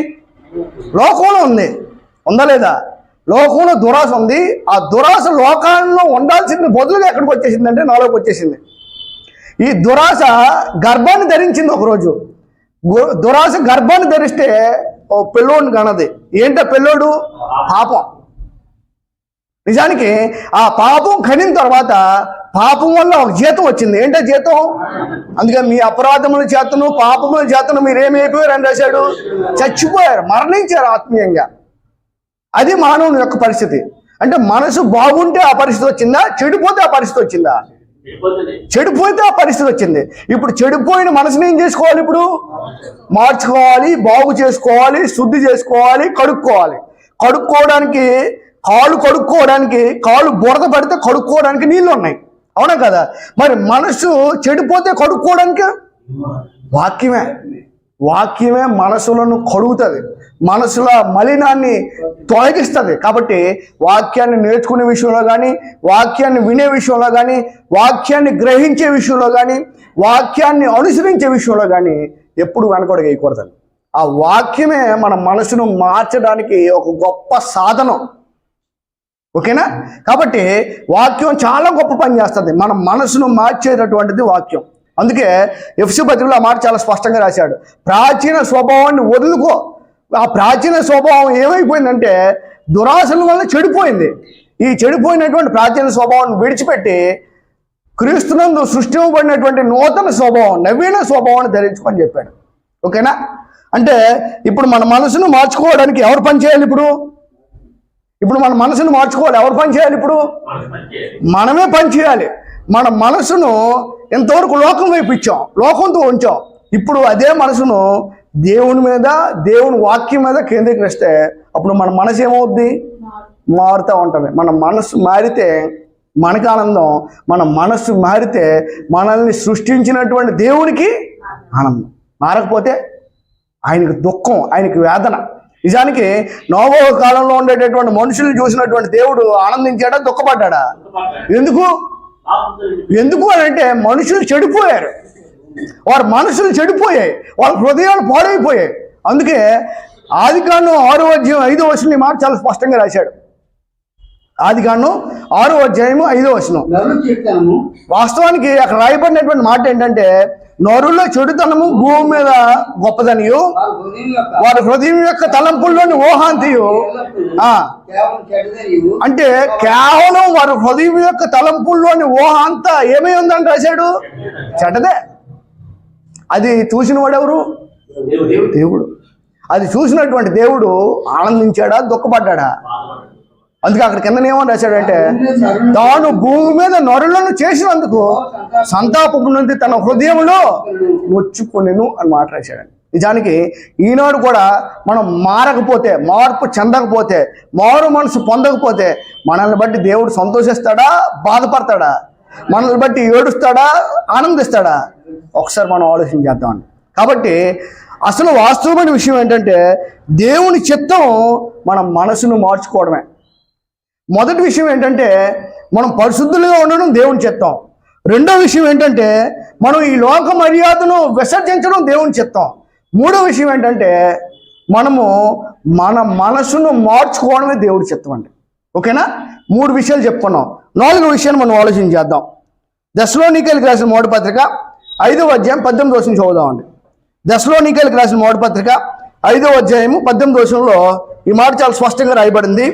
లోకంలో ఉంది. ఉందా లేదా? లోకంలో దురాశ ఉంది. ఆ దురాశ లోకాల్లో ఉండాల్సిన బదులుగా ఎక్కడికి వచ్చేసిందంటే నాలోకి వచ్చేసింది. ఈ దురాశ గర్భాన్ని ధరించింది. ఒకరోజు దురాశ గర్భాన్ని ధరిస్తే ఓ పిల్లోడిని కనది. ఏంటో పిల్లోడు? పాపం. నిజానికి ఆ పాపం కనిన తర్వాత పాపం వల్ల ఒక జీతం వచ్చింది. ఏంటో జీతం? అందుకే మీ అపరాధముల చేతను పాపముల చేతను మీరేమైపోయారు అని రాశాడు? చచ్చిపోయారు, మరణించారు ఆత్మీయంగా. అది మానవుని యొక్క పరిస్థితి. అంటే మనసు బాగుంటే ఆ పరిస్థితి వచ్చిందా, చెడిపోతే ఆ పరిస్థితి వచ్చిందా? చెడిపోతే ఆ పరిస్థితి వచ్చింది. ఇప్పుడు చెడిపోయిన మనసుని ఏం చేసుకోవాలి? ఇప్పుడు మార్చుకోవాలి, బాగు చేసుకోవాలి, శుద్ధి చేసుకోవాలి, కడుక్కోవాలి. కడుక్కోవడానికి కాళ్ళు బురద పడితే కడుక్కోవడానికి నీళ్ళు ఉన్నాయి, అవునా కదా? మరి మనసు చెడిపోతే కడుక్కోవడానికి వాక్యమే మనసులను కడుగుతుంది, మనసుల మలినాన్ని తొలగిస్తుంది. కాబట్టి వాక్యాన్ని నేర్చుకునే విషయంలో కానీ, వాక్యాన్ని వినే విషయంలో కానీ, వాక్యాన్ని గ్రహించే విషయంలో కానీ, వాక్యాన్ని అనుసరించే విషయంలో కానీ ఎప్పుడు వెనకడుగు వేయకూడదు. ఆ వాక్యమే మన మనసును మార్చడానికి ఒక గొప్ప సాధనం, ఓకేనా? కాబట్టి వాక్యం చాలా గొప్ప పని చేస్తుంది, మన మనసును మార్చేటటువంటిది వాక్యం. అందుకే ఎఫెసీ పత్రికలో ఆ మాట చాలా స్పష్టంగా రాశాడు, ప్రాచీన స్వభావాన్ని వదులుకో. ఆ ప్రాచీన స్వభావం ఏమైపోయిందంటే దురాశల వల్ల చెడిపోయింది. ఈ చెడిపోయినటువంటి ప్రాచీన స్వభావాన్ని విడిచిపెట్టి క్రీస్తునందు సృష్టింపబడినటువంటి నూతన స్వభావం, నవీన స్వభావాన్ని ధరించుకొని చెప్పాడు, ఓకేనా? అంటే ఇప్పుడు మన మనసును మార్చుకోవడానికి ఎవరు పని చేయాలి? ఇప్పుడు మన మనసును మార్చుకోవాలి, ఎవరు పని చేయాలి? ఇప్పుడు మనమే పని చేయాలి. మన మనసును ఎంతవరకు లోకం వైపు ఇచ్చాం, లోకంతో ఉంచాం. ఇప్పుడు అదే మనసును దేవుని మీద, దేవుని వాక్యం మీద కేంద్రీకరిస్తే అప్పుడు మన మనసు ఏమవుద్ది? మారుతూ ఉంటుంది. మన మనసు మారితే మనకు ఆనందం, మన మనసు మారితే మనల్ని సృష్టించినటువంటి దేవునికి ఆనందం. మారకపోతే ఆయనకు దుఃఖం, ఆయనకి వేదన. నిజానికి నోవహు కాలంలో ఉండేటటువంటి మనుషుల్ని చూసినటువంటి దేవుడు ఆనందించాడా, దుఃఖపడ్డాడా? ఎందుకు అని అంటే మనుషులు చెడిపోయారు, వారి మనసులు చెడిపోయాయి, వాళ్ళ హృదయాలు పాడైపోయాయి. అందుకే ఆదికాండం 6వ అధ్యాయం 5వ వచనం మాట చాలా స్పష్టంగా రాశాడు. ఆదికాండం 6వ అధ్యాయము 5వ వచనం. వాస్తవానికి అక్కడ రాయబడినటువంటి మాట ఏంటంటే, నరుల్లో చెడుతనము భూమి మీద గొప్పదనియు, వారి హృదయం యొక్క తలంపుల్లోని ఊహాంతియు. అంటే కేవలం వారి హృదయం యొక్క తలంపుల్లోని ఊహ అంతా ఏమై ఉందని రాశాడు? చెడ్డదే. అది చూసిన వాడెవరు? దేవుడు. అది చూసినటువంటి దేవుడు ఆనందించాడా, దుఃఖపడ్డాడా? అందుకే అక్కడ కింద ఏమని రాశాడంటే, తాను భూమి మీద నరులను చేసినందుకు సంతాపము నుండి తన హృదయంలో నొచ్చుకొనెను అని మాట రాశాడండి. నిజానికి ఈనాడు కూడా మనం మారకపోతే, మార్పు చెందకపోతే, మారు మనసు పొందకపోతే మనల్ని బట్టి దేవుడు సంతోషిస్తాడా, బాధపడతాడా? మనల్ని బట్టి ఏడుస్తాడా, ఆనందిస్తాడా? ఒకసారి మనం ఆలోచన చేద్దామండి. కాబట్టి అసలు వాస్తవమైన విషయం ఏంటంటే దేవుని చిత్తం మన మనసును మార్చుకోవడమే. మొదటి విషయం ఏంటంటే మనం పరిశుద్ధులుగా ఉండడం దేవుని చిత్తం. రెండో విషయం ఏంటంటే మనం ఈ లోక మర్యాదను విసర్జించడం దేవుని చిత్తం. మూడో విషయం ఏంటంటే మనము మన మనసును మార్చుకోవడమే దేవుడి చిత్తం అండి, ఓకేనా? 3 విషయాలు చెప్పుకున్నాం. 4వ విషయాన్ని మనం ఆలోచన చేద్దాం. దెస్సలోనికైలకు రాసిన మొదటి పత్రిక 5వ అధ్యాయం 18వ వచనం చదువుదామండి. దెస్సలోనికైలకు రాసిన మొదటి పత్రిక 5వ అధ్యాయము 18వ వచనంలో ఈ మాట చాలా స్పష్టంగా రాయబడింది.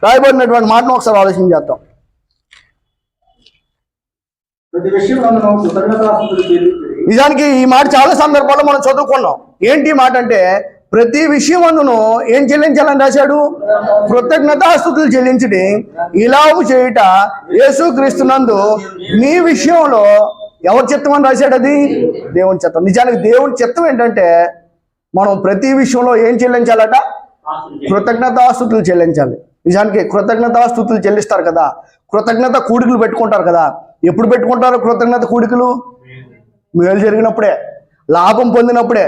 రాయబడినటువంటి మాటను ఒకసారి ఆలోచన చేద్దాం. నిజానికి ఈ మాట చాలా సందర్భాల్లో మనం చదువుకున్నాం. ఏంటి ఈ మాట అంటే, ప్రతి విషయం అందును ఏం చెల్లించాలని రాశాడు? కృతజ్ఞతాస్తుతులు చెల్లించడి ఇలాగు చేయుట యేసుక్రీస్తునందు మీ విషయంలో ఎవరి చిత్తం అని రాశాడు? అది దేవుని చిత్తం. నిజానికి దేవుని చిత్తం ఏంటంటే మనం ప్రతి విషయంలో ఏం చెల్లించాలట? కృతజ్ఞతాస్తుతులు చెల్లించాలి. నిజానికి కృతజ్ఞతాస్తుతులు చెల్లిస్తారు కదా, కృతజ్ఞత కూడికలు పెట్టుకుంటారు కదా. ఎప్పుడు పెట్టుకుంటారు కృతజ్ఞత కూడికలు? మేలు జరిగినప్పుడే, లాభం పొందినప్పుడే,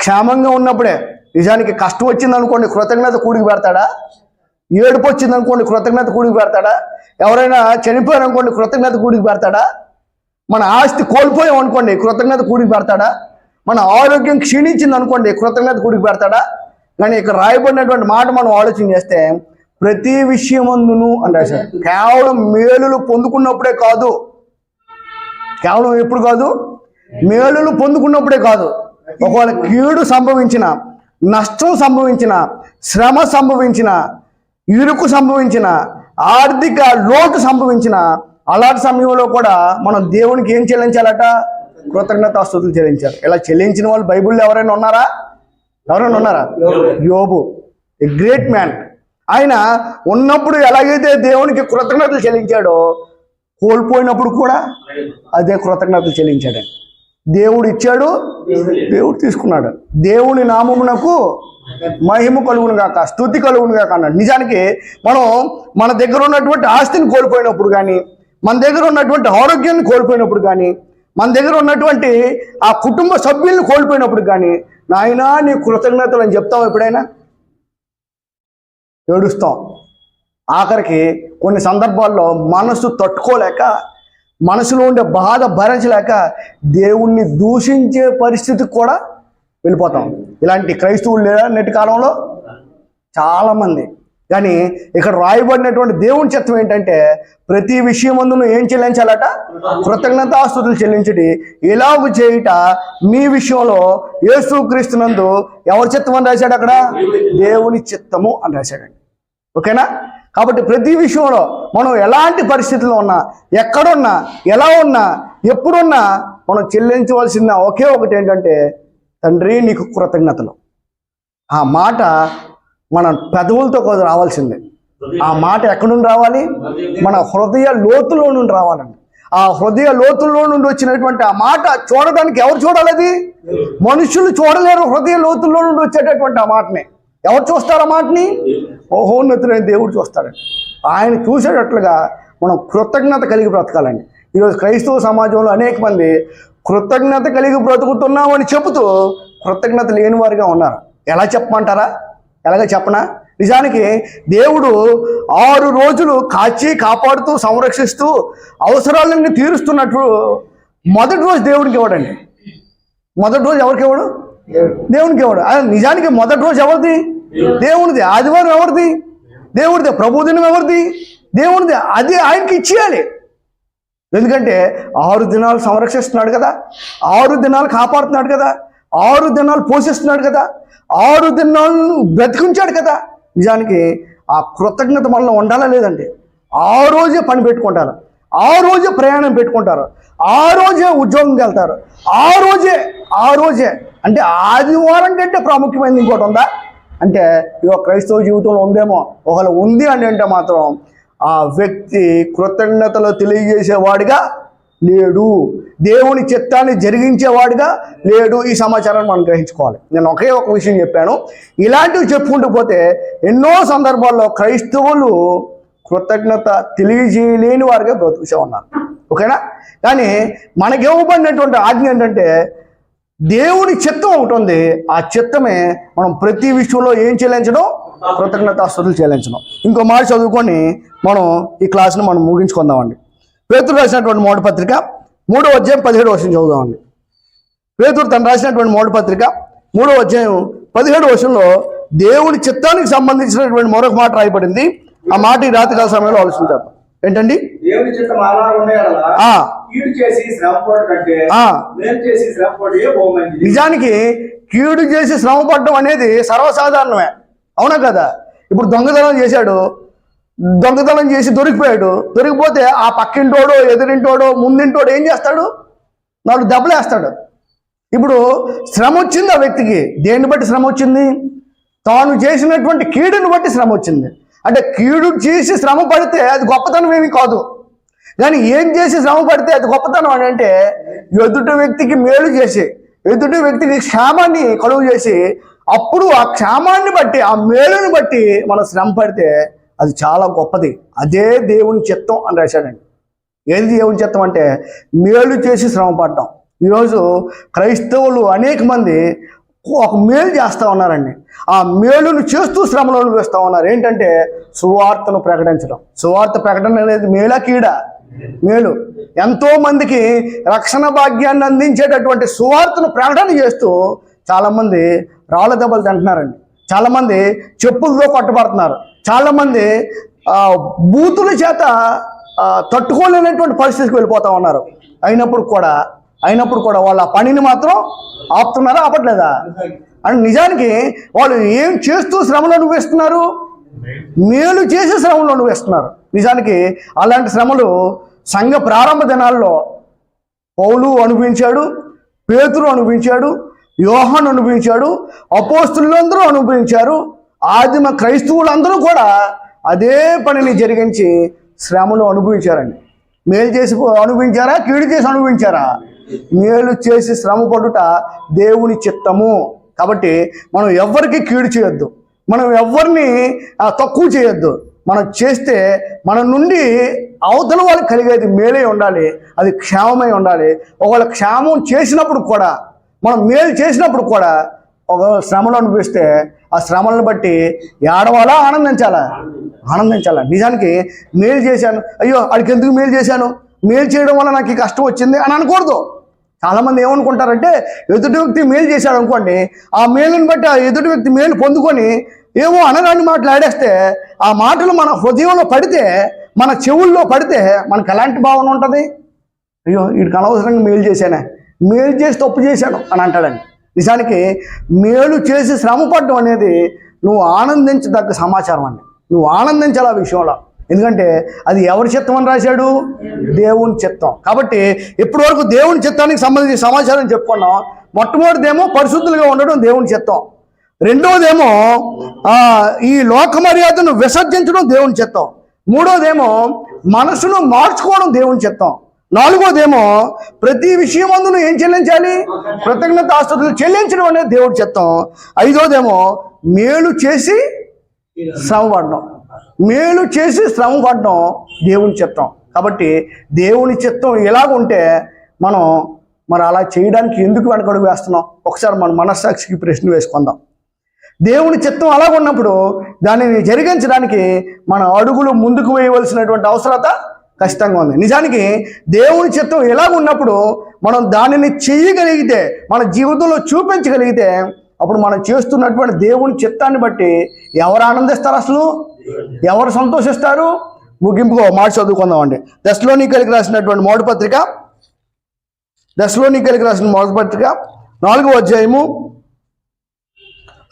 క్షేమంగా ఉన్నప్పుడే. నిజానికి కష్టం వచ్చిందనుకోండి కృతజ్ఞత కూడికి పెడతాడా? ఏడుపు వచ్చిందనుకోండి కృతజ్ఞత కూడికి పెడతాడా? ఎవరైనా చనిపోయారనుకోండి కృతజ్ఞత కూడికి పెడతాడా? మన ఆస్తి కోల్పోయాం అనుకోండి కృతజ్ఞత కూడికి పెడతాడా? మన ఆరోగ్యం క్షీణించింది అనుకోండి కృతజ్ఞత కూడికి పెడతాడా? కానీ ఇక్కడ రాయబడినటువంటి మాట మనం ఆలోచన చేస్తే ప్రతి విషయమందును అని రాశాడు. కేవలం మేలులు పొందుకున్నప్పుడే కాదు, కేవలం ఎప్పుడు కాదు? మేలులు పొందుకున్నప్పుడే కాదు. ఒకవేళ కీడు సంభవించిన, నష్టం సంభవించిన, శ్రమ సంభవించిన, ఇరుకు సంభవించిన, ఆర్థిక లోటు సంభవించిన అలాంటి సమయంలో కూడా మనం దేవునికి ఏం చెల్లించాలట? కృతజ్ఞతాస్తుతులు చెల్లించాలి. ఇలా చెల్లించిన వాళ్ళు బైబిల్లో ఎవరైనా ఉన్నారా? యోబు, ఏ గ్రేట్ మ్యాన్. ఆయన ఉన్నప్పుడు ఎలాగైతే దేవునికి కృతజ్ఞతలు చెల్లించాడో కోల్పోయినప్పుడు కూడా అదే కృతజ్ఞతలు చెల్లించాడు. దేవుడు ఇచ్చాడు, దేవుడు తీసుకున్నాడు. దేవుని నామమునకు మహిమ కలుగును గాక, స్తుతి కలుగును గాక అన్నాడు. నిజానికి మనం మన దగ్గర ఉన్నటువంటి ఆస్తిని కోల్పోయినప్పుడు కానీ, మన దగ్గర ఉన్నటువంటి ఆరోగ్యాన్ని కోల్పోయినప్పుడు కానీ, మన దగ్గర ఉన్నటువంటి ఆ కుటుంబ సభ్యుల్ని కోల్పోయినప్పుడు కానీ, నాయనా నీ కృతజ్ఞతలు అని చెప్తాం. ఎప్పుడైనా ఏడుస్తాం. ఆఖరికి కొన్ని సందర్భాల్లో మనసు తట్టుకోలేక, మనసులో ఉండే బాధ భరించలేక దేవుణ్ణి దూషించే పరిస్థితికి కూడా వెళ్ళిపోతాం. ఇలాంటి క్రైస్తవులు లేదా నేటి కాలంలో చాలామంది. కానీ ఇక్కడ రాయబడినటువంటి దేవుని చిత్తం ఏంటంటే, ప్రతి విషయం ముందు నువ్వు ఏం చెల్లించాలట? కృతజ్ఞతాస్తుతులు చెల్లించడి. ఇలాగ చేయుట మీ విషయంలో యేసుక్రీస్తునందు ఎవరి చిత్తం అని రాశాడు? అక్కడ దేవుని చిత్తము అని రాశాడండి. ఓకేనా? కాబట్టి ప్రతి విషయంలో మనం ఎలాంటి పరిస్థితుల్లో ఉన్నా, ఎక్కడున్నా, ఎలా ఉన్నా, ఎప్పుడున్నా మనం చెల్లించవలసిన ఒకే ఒకటి ఏంటంటే, తండ్రి నీకు కృతజ్ఞతలు. ఆ మాట మన పెదవులతో కూడా రావాల్సిందే. ఆ మాట ఎక్కడి నుండి రావాలి? మన హృదయ లోతులో నుండి రావాలండి. ఆ హృదయ లోతుల్లో నుండి వచ్చినటువంటి ఆ మాట చూడడానికి ఎవరు చూడాలి? అది మనుషులు చూడలేరు. హృదయ లోతుల్లో నుండి వచ్చేటటువంటి ఆ మాటని ఎవరు చూస్తారు? ఆ మాటని మహోన్నతుడైన దేవుడు చూస్తాడండి. ఆయన చూసేటట్లుగా మనం కృతజ్ఞత కలిగి బ్రతకాలండి. ఈరోజు క్రైస్తవ సమాజంలో అనేక మంది కృతజ్ఞత కలిగి బ్రతుకుతున్నామని చెబుతూ కృతజ్ఞత లేని వారిగా ఉన్నారు. ఎలా చెప్పమంటారా? ఎలాగ చెప్పనా? నిజానికి దేవుడు 6 రోజులు కాచి కాపాడుతూ సంరక్షిస్తూ అవసరాలన్నీ తీరుస్తున్నట్టు మొదటి రోజు దేవుడికి ఇవ్వడండి. మొదటి రోజు ఎవరికి ఇవ్వడు? దేవునికి ఇవ్వడు. నిజానికి మొదటి రోజు ఎవరిది? దేవునిది. ఆదివారం ఎవరిది? దేవుడిదే. ప్రభుదినం ఎవరిది? దేవునిది. అది ఆయనకి ఇచ్చేయాలి. ఎందుకంటే 6 దినాలు సంరక్షిస్తున్నాడు కదా, 6 దినాలు కాపాడుతున్నాడు కదా, 6 దినాలు పోషిస్తున్నాడు కదా, 6 దినాలను బ్రతికించాడు కదా. నిజానికి ఆ కృతజ్ఞత మనలో ఉండాలా లేదండి? ఆ రోజే పని పెట్టుకుంటారు, ఆ రోజే ప్రయాణం పెట్టుకుంటారు, ఆ రోజే ఉద్యోగంకి వెళ్తారు, ఆ రోజే అంటే ఆదివారం కంటే ప్రాముఖ్యమైనది ఇంకోటి ఉందా అంటే ఇక క్రైస్తవ జీవితంలో ఉందేమో. ఒకవేళ ఉంది అని అంటే మాత్రం ఆ వ్యక్తి కృతజ్ఞతలు తెలియజేసేవాడిగా లేడు, దేవుని చిత్తాన్ని జరిగించేవాడిగా లేడు. ఈ సమాచారాన్ని మనం గ్రహించుకోవాలి. నేను ఒకే ఒక విషయం చెప్పాను. ఇలాంటివి చెప్పుకుంటూ పోతే ఎన్నో సందర్భాల్లో క్రైస్తవులు కృతజ్ఞత తెలియజేయలేని వారిగా బ్రతుకుతూ ఉన్నారు. ఓకేనా? కానీ మనకి ఇవ్వబడినటువంటి ఆజ్ఞ ఏంటంటే, దేవుని చిత్తం ఒకటి ఉంది. ఆ చిత్తమే మనం ప్రతి విషయంలో ఏం చెల్లించడం? కృతజ్ఞతాస్తుతులు చెల్లించడం. ఇంకో మాట చదువుకొని మనం ఈ క్లాస్ను మనం ముగించుకుందామండి. పేతురు రాసినటువంటి మొదటి పత్రిక 3వ అధ్యాయం 17వ వచనం చదువుదామండి. పేతురు తను రాసినటువంటి మొదటి పత్రిక 3వ అధ్యాయం 17వ వచనంలో దేవుని చిత్తానికి సంబంధించినటువంటి మరొక మాట రాయబడింది. ఆ మాట ఈ రాత్రికాల సమయంలో ఆలోచించారు. ఏంటండి? దేవుని చిత్తం అలా ఉండేలా కీడు చేసి శ్రమపడటం కంటే మేలు చేసి శ్రమపడే బహుమంచిది. నిజానికి కీడు చేసి శ్రమ పడడం అనేది సర్వసాధారణమే, అవునా కదా? ఇప్పుడు దొంగతనం చేశాడు, దొంగతనం చేసి దొరికిపోయాడు. దొరికిపోతే ఆ పక్కింటోడో ఎదురింటోడో ముందింటోడు ఏం చేస్తాడు? 4 దెబ్బలు వేస్తాడు. ఇప్పుడు శ్రమ వచ్చింది ఆ వ్యక్తికి. దేన్ని బట్టి శ్రమ వచ్చింది? తాను చేసినటువంటి కీడుని బట్టి శ్రమ వచ్చింది. అంటే కీడు చేసి శ్రమ పడితే అది గొప్పతనం ఏమీ కాదు. కానీ ఏం చేసి శ్రమ పడితే అది గొప్పతనం అని అంటే, ఎదుటి వ్యక్తికి మేలు చేసి, ఎదుటి వ్యక్తికి క్షేమాన్ని కలుగు చేసి, అప్పుడు ఆ క్షేమాన్ని బట్టి, ఆ మేలుని బట్టి మనం శ్రమ పడితే అది చాలా గొప్పది. అదే దేవుని చిత్తం అని రాశాడండి. ఏది దేవుని చిత్తం అంటే మేలు చేసి శ్రమ పడడం. ఈరోజు క్రైస్తవులు అనేక మంది ఒక మేలు చేస్తూ ఉన్నారండి. ఆ మేలును చేస్తూ శ్రమలో వేస్తూ ఉన్నారు. ఏంటంటే సువార్తను ప్రకటించడం. సువార్త ప్రకటన అనేది మేలా కీడా? మేలు. ఎంతో మందికి రక్షణ భాగ్యాన్ని అందించేటటువంటి సువార్తను ప్రకటన చేస్తూ చాలామంది రాళ్ళ దెబ్బలు తింటున్నారండి. చాలామంది చెప్పులతో కొట్టబడుతున్నారు. చాలామంది బూతుల చేత తట్టుకోలేనటువంటి పరిస్థితికి వెళ్ళిపోతూ ఉన్నారు. అయినప్పుడు కూడా వాళ్ళ పనిని మాత్రం ఆపుతున్నారా? ఆపట్లేదా? అని నిజానికి వాళ్ళు ఏం చేస్తూ శ్రమలో అనుభవిస్తున్నారు? మేలు చేసి శ్రమలో అనుభవిస్తున్నారు. నిజానికి అలాంటి శ్రమలు సంఘ ప్రారంభ దినాల్లో పౌలు అనుభవించాడు, పేతురు అనుభవించాడు, యోహాను అనుభవించాడు, అపోస్తులందరూ అనుభవించారు. ఆదిమ క్రైస్తవులందరూ కూడా అదే పనిని జరిగించి శ్రమను అనుభవించారండి. మేలు చేసి అనుభవించారా, కీడు చేసి అనుభవించారా? మేలు చేసి శ్రమ పడుట దేవుని చిత్తము. కాబట్టి మనం ఎవ్వరికి కీడు చేయొద్దు, మనం ఎవరిని తక్కువ చేయొద్దు. మనం చేస్తే మన నుండి అవతల వాళ్ళకి కలిగేది మేలే ఉండాలి, అది క్షేమమై ఉండాలి. ఒకవేళ క్షేమం చేసినప్పుడు కూడా, మనం మేలు చేసినప్పుడు కూడా ఒక శ్రమలు అనిపిస్తే ఆ శ్రమలను బట్టి ఏడవాలా, ఆనందించాలా? ఆనందించాలా. నిజానికి మేలు చేశాను, అయ్యో వాడికి ఎందుకు మేలు చేశాను, మేలు చేయడం వల్ల నాకు ఈ కష్టం వచ్చింది అని అనకూడదు. చాలామంది ఏమనుకుంటారంటే, ఎదుటి వ్యక్తి మేలు చేశాడు అనుకోండి, ఆ మేలుని బట్టి ఆ ఎదుటి వ్యక్తి మేలు పొందుకొని ఏమో అనరాని మాటలు ఆడేస్తే ఆ మాటలు మన హృదయంలో పడితే, మన చెవుల్లో పడితే మనకు ఎలాంటి భావన ఉంటుంది? అయ్యో వీడికి అనవసరంగా మేలు చేశానే, మేలు చేసి తప్పు చేశాను అని అంటాడండి. నిజానికి మేలు చేసి శ్రమపడడం అనేది నువ్వు ఆనందించదగ్గ సమాచారం అండి. నువ్వు ఆనందించాలి ఆ విషయంలో. ఎందుకంటే అది ఎవరి చిత్తం అని రాశాడు? దేవుని చిత్తం. కాబట్టి ఇప్పటి వరకు దేవుని చిత్తానికి సంబంధించిన సమాచారం చెప్పుకున్నాం. మొట్టమొదటిదేమో పరిశుద్ధులుగా ఉండడం దేవుని చిత్తం. రెండవదేమో ఈ లోక మర్యాదను విసర్జించడం దేవుని చిత్తం. మూడోదేమో మనసును మార్చుకోవడం దేవుని చిత్తం. నాలుగోదేమో ప్రతి విషయం అందును ఏం చెల్లించాలి? కృతజ్ఞతాస్తుతులు చెల్లించడం అనేది దేవుడి చిత్తం. ఐదోదేమో మేలు చేసి శ్రమపడడం. మేలు చేసి శ్రమపడడం దేవుని చిత్తం. కాబట్టి దేవుని చిత్తం ఎలాగుంటే మనం మరి అలా చేయడానికి ఎందుకు వెనకడుగు వేస్తున్నాం? ఒకసారి మన మనస్సాక్షికి ప్రశ్న వేసుకుందాం. దేవుని చిత్తం అలాగున్నప్పుడు దానిని జరిగించడానికి మన అడుగులు ముందుకు వేయవలసినటువంటి అవసరత ఖచ్చితంగా ఉంది. నిజానికి దేవుని చిత్తం ఎలాగున్నప్పుడు మనం దానిని చేయగలిగితే, మన జీవితంలో చూపించగలిగితే, అప్పుడు మనం చేస్తున్నటువంటి దేవుని చిత్తాన్ని బట్టి ఎవరు ఆనందిస్తారు? అసలు ఎవరు సంతోషిస్తారు? ముగింపుగా మాట చదువుకుందామండి. దశలోనికైలకు రాసినటువంటి మొదటి పత్రిక, దశలోనికైలకు రాసిన మొదటి పత్రిక 4వ అధ్యాయము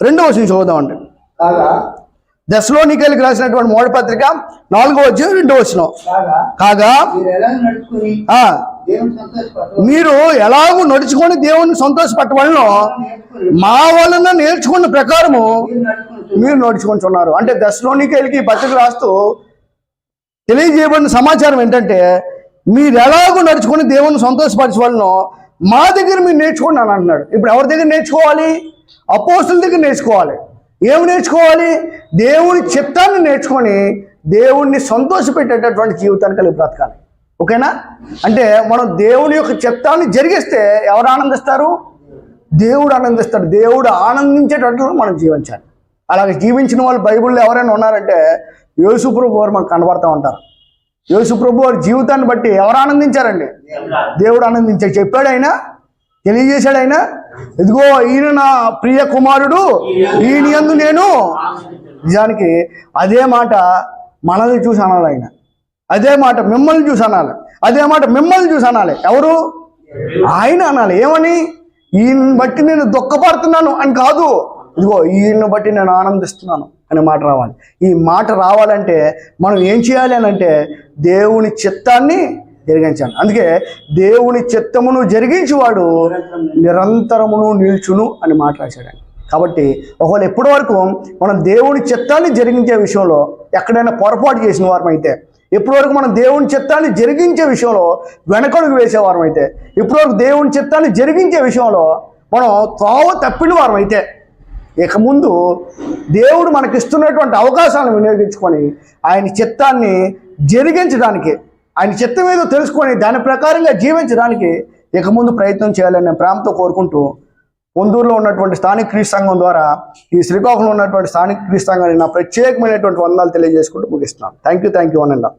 2వ వచనం చదువుదామండి. దశలోనికైలకు రాసినటువంటి మొదటి పత్రిక 4వ అధ్యాయం 2వ వచనం. కాగా మీరు ఎలాగూ నడుచుకొని దేవుని సంతోషపెట్టవలనో మా వలన నేర్చుకున్న ప్రకారము మీరు నడుచుకుంటున్నారు. అంటే దశలోనికైలకి ఈ పత్రిక రాస్తూ తెలియజేయబడిన సమాచారం ఏంటంటే, మీరు ఎలాగూ నడుచుకొని దేవుని సంతోషపరచవలనో మా దగ్గర మీరు నేర్చుకోండి అని అంటున్నాడు. ఇప్పుడు ఎవరి దగ్గర నేర్చుకోవాలి? అపోస్తుల దగ్గర నేర్చుకోవాలి. ఏమి నేర్చుకోవాలి? దేవుని చిత్తాన్ని నేర్చుకొని దేవుణ్ణి సంతోషపెట్టేటటువంటి జీవితాన్ని కలిగి బ్రతకాలి. ఓకేనా? అంటే మనం దేవుని యొక్క చిత్తాన్ని జరిగిస్తే ఎవరు ఆనందిస్తారు? దేవుడు ఆనందిస్తాడు. దేవుడు ఆనందించేటట్లు మనం జీవించాలి. అలాగే జీవించిన వాళ్ళు బైబిల్లో ఎవరైనా ఉన్నారంటే యేసుప్రభు వారు మనకు కనబడతా ఉంటారు. యేసుప్రభు వారి జీవితాన్ని బట్టి ఎవరు ఆనందించారండి? దేవుడు ఆనందించాడు. చెప్పాడు ఆయన, తెలియజేశాడు ఆయన, ఇదిగో ఈయన నా ప్రియ కుమారుడు, ఈయన యందు నేను. నిజానికి అదే మాట మనల్ని చూసి అనాలి ఆయన. అదే మాట మిమ్మల్ని చూసి అనాలి. అదే మాట మిమ్మల్ని చూసి అనాలి. ఎవరు? ఆయన అనాలి. ఏమని? ఈయన్ని బట్టి నేను దుఃఖపడుతున్నాను అని కాదు, ఇదిగో ఈయన్ని బట్టి నేను ఆనందిస్తున్నాను అనే మాట రావాలి. ఈ మాట రావాలంటే మనం ఏం చేయాలి అని అంటే దేవుని చిత్తాన్ని జరిగించాలి. అందుకే దేవుని చిత్తమును జరిగించేవాడు నిరంతరమును నిల్చును అని మాట్లాడాడు. కాబట్టి ఒకవేళ ఎప్పటి వరకు మనం దేవుని చిత్తాన్ని జరిగించే విషయంలో ఎక్కడైనా పొరపాటు చేసిన వారం అయితే, ఇప్పటి వరకు మనం దేవుని చిత్తాన్ని జరిగించే విషయంలో వెనకడుగు వేసేవారం అయితే, ఇప్పటి వరకు దేవుని చిత్తాన్ని జరిగించే విషయంలో మనం త్రోవ తప్పిన వారం అయితే, ఇక ముందు దేవుడు మనకి ఇస్తున్నటువంటి అవకాశాలను వినియోగించుకొని ఆయన చిత్తాన్ని జరిగించడానికి, ఆయన చిత్తం ఏదో తెలుసుకొని దాని ప్రకారంగా జీవించడానికి ఇక ముందు ప్రయత్నం చేయాలని నేను ప్రేమతో కోరుకుంటూ, పొందూరులో ఉన్నటువంటి స్థానిక క్రీస్తు సంఘం ద్వారా ఈ శ్రీకాకుళంలో ఉన్నటువంటి స్థానిక క్రీస్తు సంఘాన్ని నా ప్రత్యేకమైనటువంటి వందనాలు తెలియజేసుకుంటూ ముగిస్తున్నాను. థ్యాంక్ యూ అనండి.